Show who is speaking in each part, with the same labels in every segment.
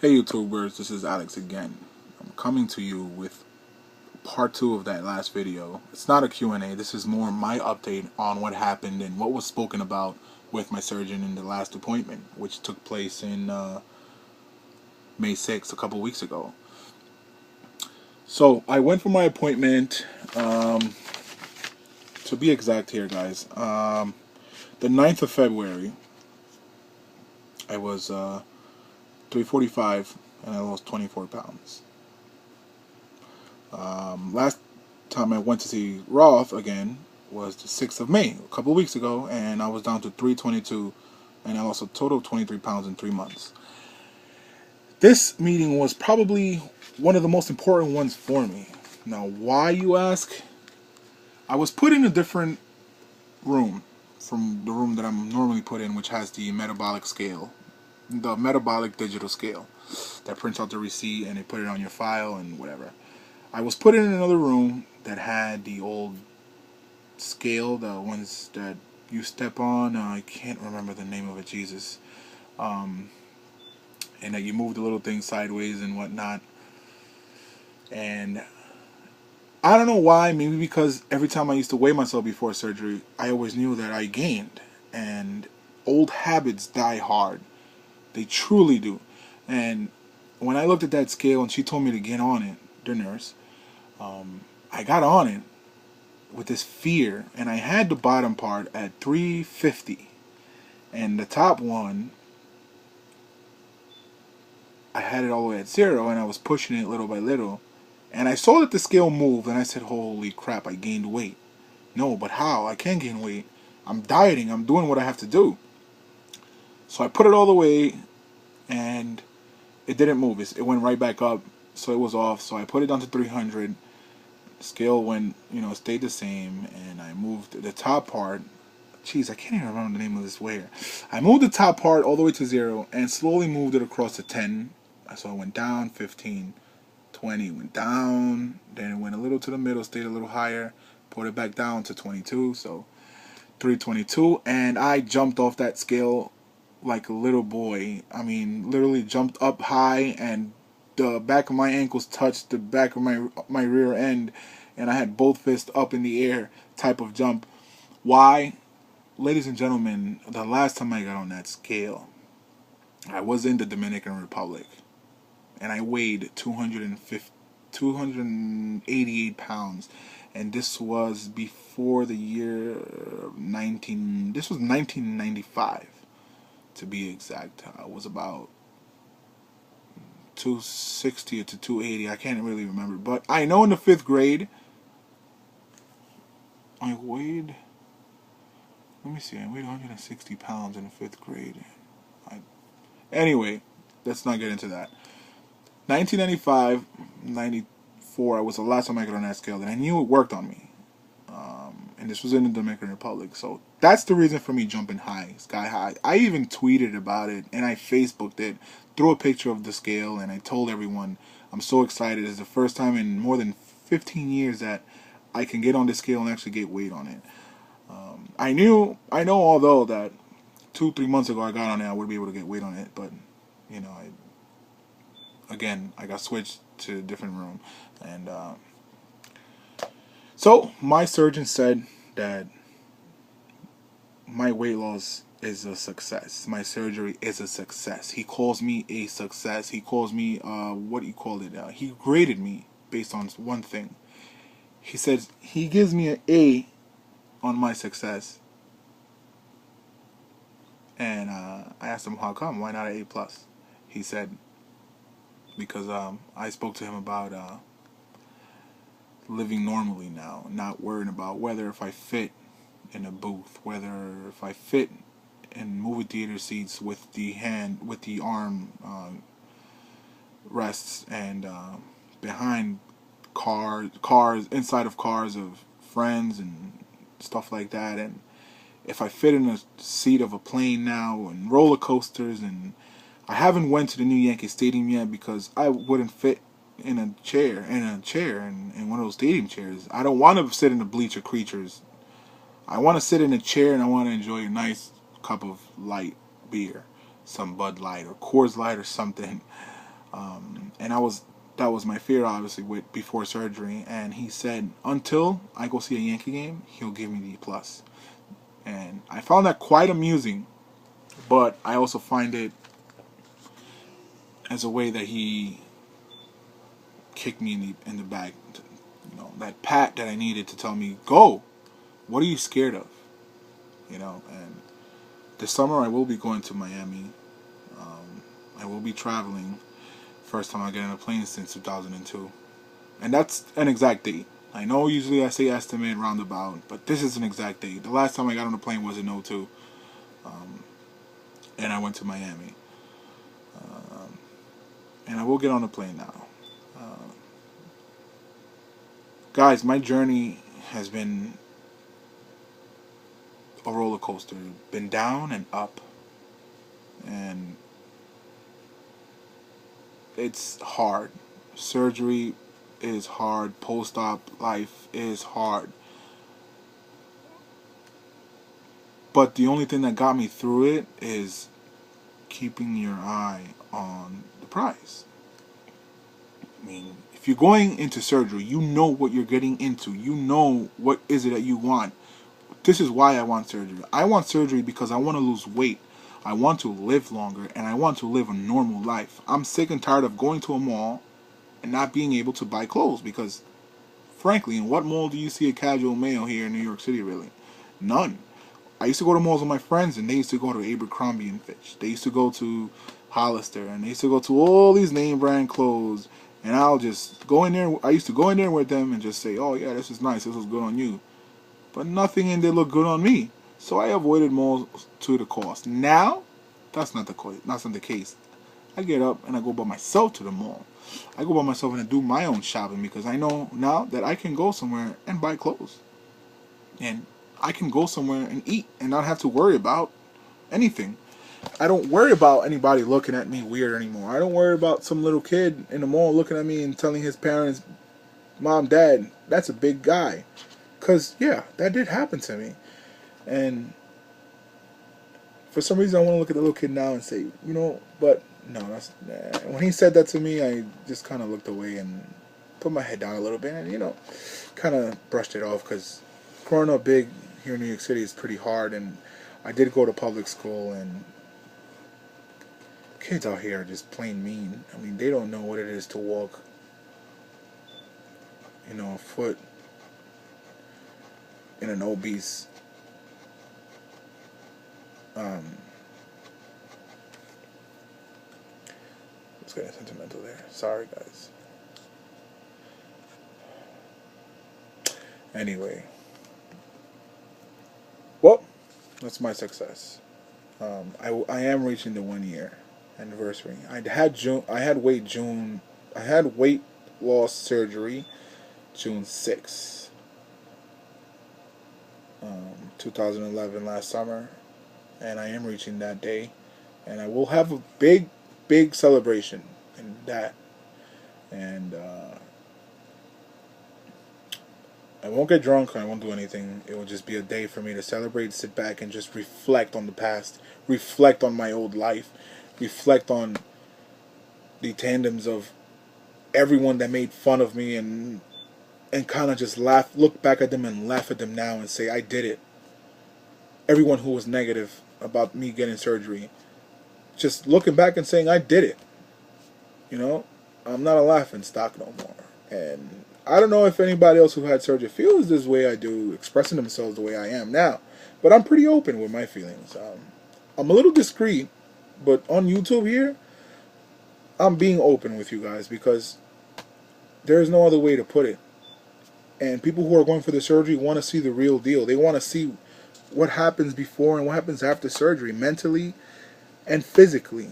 Speaker 1: Hey YouTubers, this is Alex again. I'm coming to you with part 2 of that last video. It's not a Q&A, this is more my update on what happened and what was spoken about with my surgeon in the last appointment, which took place in May 6th, a couple weeks ago. So, I went for my appointment, to be exact here guys, the 9th of February. I was 345 and I lost 24 pounds. Last time I went to see Roth again was the 6th of May, a couple of weeks ago, and I was down to 322, and I lost a total of 23 pounds in 3 months. This meeting was probably one of the most important ones for me. Now, why, you ask? I was put in a different room from the room that I'm normally put in, which has the metabolic scale, the metabolic digital scale that prints out the receipt and they put it on your file and whatever. I was put in another room that had the old scale, the ones that you step on. I can't remember the name of it, Jesus. And that you move the little thing sideways and whatnot. And I don't know why, maybe because every time I used to weigh myself before surgery, I always knew that I gained. And old habits die hard. They truly do. And when I looked at that scale and she told me to get on it, the nurse, I got on it with this fear, and I had the bottom part at 350, and the top one, I had it all the way at 0, and I was pushing it little by little, and I saw that the scale moved, and I said, holy crap, I gained weight. No, but how? I can't gain weight. I'm dieting. I'm doing what I have to do. So I put it all the way, and it didn't move. It went right back up, so it was off. So I put it down to 300. The scale went, stayed the same, and I moved the top part. Jeez, I can't even remember the name of this weigher. I moved the top part all the way to 0 and slowly moved it across to 10. So I went down 15, 20, went down, then it went a little to the middle, stayed a little higher, put it back down to 22, so 322, and I jumped off that scale like a little boy. I mean, literally jumped up high, and the back of my ankles touched the back of my rear end, and I had both fists up in the air type of jump. Why? Ladies and gentlemen, the last time I got on that scale, I was in the Dominican Republic, and I weighed 288 pounds, and this was before the year this was 1995, to be exact. I was about 260 to 280, I can't really remember, but I know in the 5th grade, I weighed 160 pounds in the 5th grade. Anyway, let's not get into that. 1995, 94, was the last time I got on that scale, and I knew it worked on me. And this was in the Dominican Republic, so that's the reason for me jumping high, sky high. I even tweeted about it, and I Facebooked it, threw a picture of the scale, and I told everyone, I'm so excited. It's the first time in more than 15 years that I can get on this scale and actually get weight on it. I know although that 2-3 months ago I got on it, I would be able to get weight on it, but, I got switched to a different room, and so my surgeon said that my weight loss is a success. My surgery is a success. He calls me a success. He calls me what do you call it? He graded me based on one thing. He says he gives me an A on my success, and I asked him how come. Why not an A+? He said because I spoke to him about living normally now, not worrying about whether if I fit in a booth, whether if I fit in movie theater seats with the arm rests, and behind cars, inside of cars of friends and stuff like that, and if I fit in a seat of a plane now, and roller coasters, and I haven't went to the new Yankee Stadium yet because I wouldn't fit in a chair, in one of those stadium chairs. I don't want to sit in the bleacher creatures. I want to sit in a chair, and I want to enjoy a nice cup of light beer, some Bud Light or Coors Light or something. And that was my fear, obviously, with before surgery. And he said until I go see a Yankee game, he'll give me the plus. And I found that quite amusing, but I also find it as a way that he kicked me in the back. You know, that pat that I needed to tell me, go. What are you scared of? You know, and this summer I will be going to Miami. I will be traveling. First time I get on a plane since 2002. And that's an exact date. I know usually I say estimate roundabout, but this is an exact date. The last time I got on a plane was in '02, and I went to Miami. And I will get on a plane now. Guys, my journey has been a roller coaster. Been down and up. And it's hard. Surgery is hard. Post-op life is hard. But the only thing that got me through it is keeping your eye on the prize. I mean, if you're going into surgery, you know what you're getting into. You know what is it that you want. This is why I want surgery. I want surgery because I want to lose weight. I want to live longer, and I want to live a normal life. I'm sick and tired of going to a mall and not being able to buy clothes because, frankly, in what mall do you see a casual male here in New York City, really? None. I used to go to malls with my friends, and they used to go to Abercrombie and Fitch. They used to go to Hollister, and they used to go to all these name brand clothes, and I'll just go in there. I used to go in there with them and just say, oh yeah, this is nice, this is good on you. But nothing in there looked good on me. So I avoided malls to the cost. Now, that's not the case. I get up and I go by myself to the mall. I go by myself and I do my own shopping because I know now that I can go somewhere and buy clothes. And I can go somewhere and eat and not have to worry about anything. I don't worry about anybody looking at me weird anymore. I don't worry about some little kid in the mall looking at me and telling his parents, Mom, Dad, that's a big guy. Because, yeah, that did happen to me. And for some reason I want to look at the little kid now and say, you know, but no, when he said that to me, I just kind of looked away and put my head down a little bit and, you know, kind of brushed it off because growing up big here in New York City is pretty hard, and I did go to public school, and kids out here are just plain mean. I mean, they don't know what it is to walk, you know, a foot in an obese let's get sentimental there. Sorry, guys. Anyway, well, that's my success. I am reaching the 1 year anniversary. I had weight loss surgery June 6th, 2011, last summer, and I am reaching that day, and I will have a big celebration in that, and I won't get drunk, I won't do anything. It will just be a day for me to celebrate, sit back, and just reflect on the past, reflect on my old life, reflect on the tandems of everyone that made fun of me, and kind of just look back at them and laugh at them now and say, I did it. Everyone who was negative about me getting surgery, just looking back and saying, I did it. You know, I'm not a laughing stock no more. And I don't know if anybody else who had surgery feels this way I do, expressing themselves the way I am now. But I'm pretty open with my feelings. I'm a little discreet, but on YouTube here, I'm being open with you guys because there's no other way to put it. And people who are going for the surgery want to see the real deal. They want to see what happens before and what happens after surgery, mentally and physically.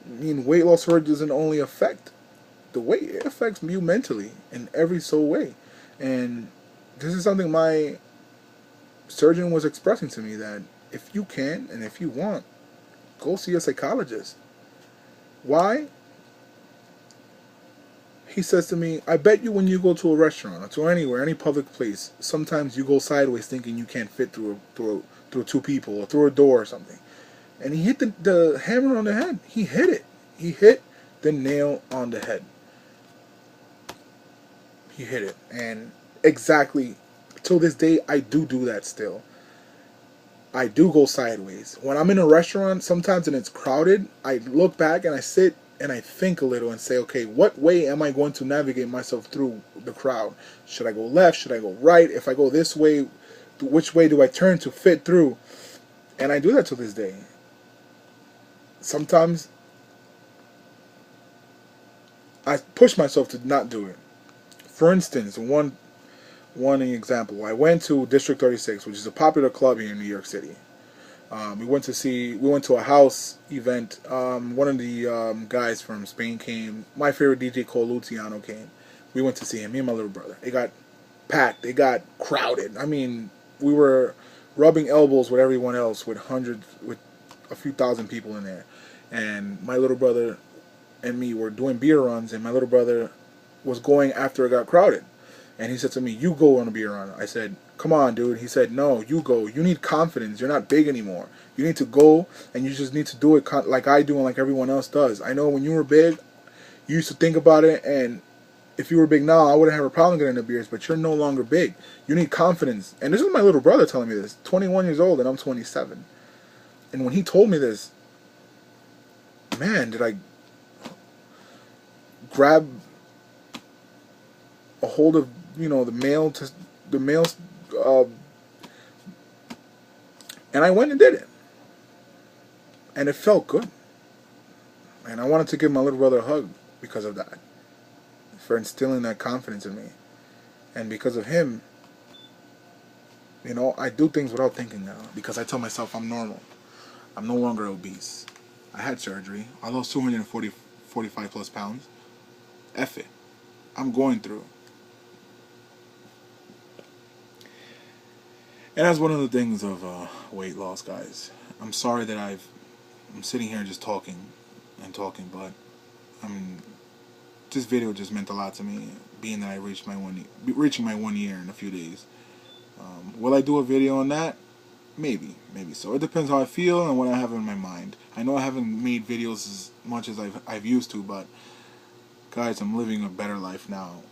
Speaker 1: I mean, weight loss surgery doesn't only affect the weight, it affects you mentally in every so way. And this is something my surgeon was expressing to me, that if you can and if you want, go see a psychologist. Why? He says to me, I bet you when you go to a restaurant or to anywhere, any public place, sometimes you go sideways thinking you can't fit through two people or through a door or something. And he hit the hammer on the head. He hit it. He hit the nail on the head. He hit it. And exactly, till this day, I do that still. I do go sideways. When I'm in a restaurant sometimes and it's crowded, I look back and I sit and I think a little and say, okay, what way am I going to navigate myself through the crowd? Should I go left? Should I go right? If I go this way, which way do I turn to fit through? And I do that to this day. Sometimes I push myself to not do it. For instance, one example, I went to District 36, which is a popular club here in New York City. We went to a house event. One of the guys from Spain came. My favorite DJ, Cole Luciano, came. We went to see him, me and my little brother. It got packed. It got crowded. I mean, we were rubbing elbows with everyone else, with a few thousand people in there. And my little brother and me were doing beer runs, and my little brother was going after it got crowded. And he said to me, you go on a beer run. I said, come on, dude. He said, no, you go. You need confidence. You're not big anymore. You need to go, and you just need to do it like I do and like everyone else does. I know when you were big, you used to think about it, and if you were big now, I wouldn't have a problem getting the beers, but you're no longer big. You need confidence. And this is my little brother telling me this, 21 years old, and I'm 27. And when he told me this, man, did I grab a hold of, the mail, and I went and did it. And it felt good. And I wanted to give my little brother a hug because of that, for instilling that confidence in me. And because of him, I do things without thinking now, because I tell myself I'm normal. I'm no longer obese. I had surgery. I lost 45 plus pounds. F it. I'm going through. And that's one of the things of weight loss, guys. I'm sorry that I'm sitting here just talking, but this video just meant a lot to me, being that I reaching my 1 year in a few days. Will I do a video on that? Maybe so. It depends how I feel and what I have in my mind. I know I haven't made videos as much as I've used to, but guys, I'm living a better life now.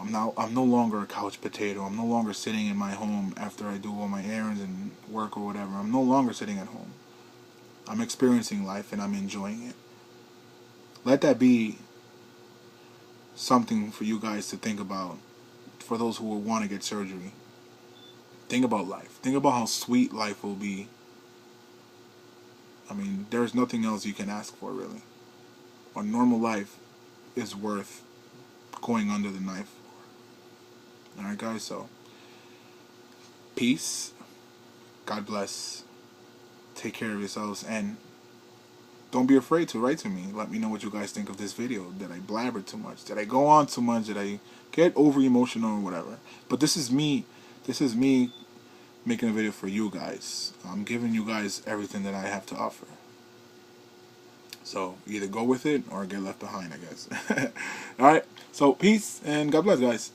Speaker 1: I'm no longer a couch potato. I'm no longer sitting in my home after I do all my errands and work or whatever. I'm no longer sitting at home. I'm experiencing life and I'm enjoying it. Let that be something for you guys to think about, for those who will want to get surgery. Think about life. Think about how sweet life will be. I mean, there's nothing else you can ask for, really. A normal life is worth going under the knife for. Alright, guys, so peace. God bless. Take care of yourselves, and don't be afraid to write to me. Let me know what you guys think of this video. Did I blabber too much? Did I go on too much? Did I get over emotional or whatever? But this is me making a video for you guys. I'm giving you guys everything that I have to offer. So either go with it or get left behind, I guess. Alright, so peace and God bless, guys.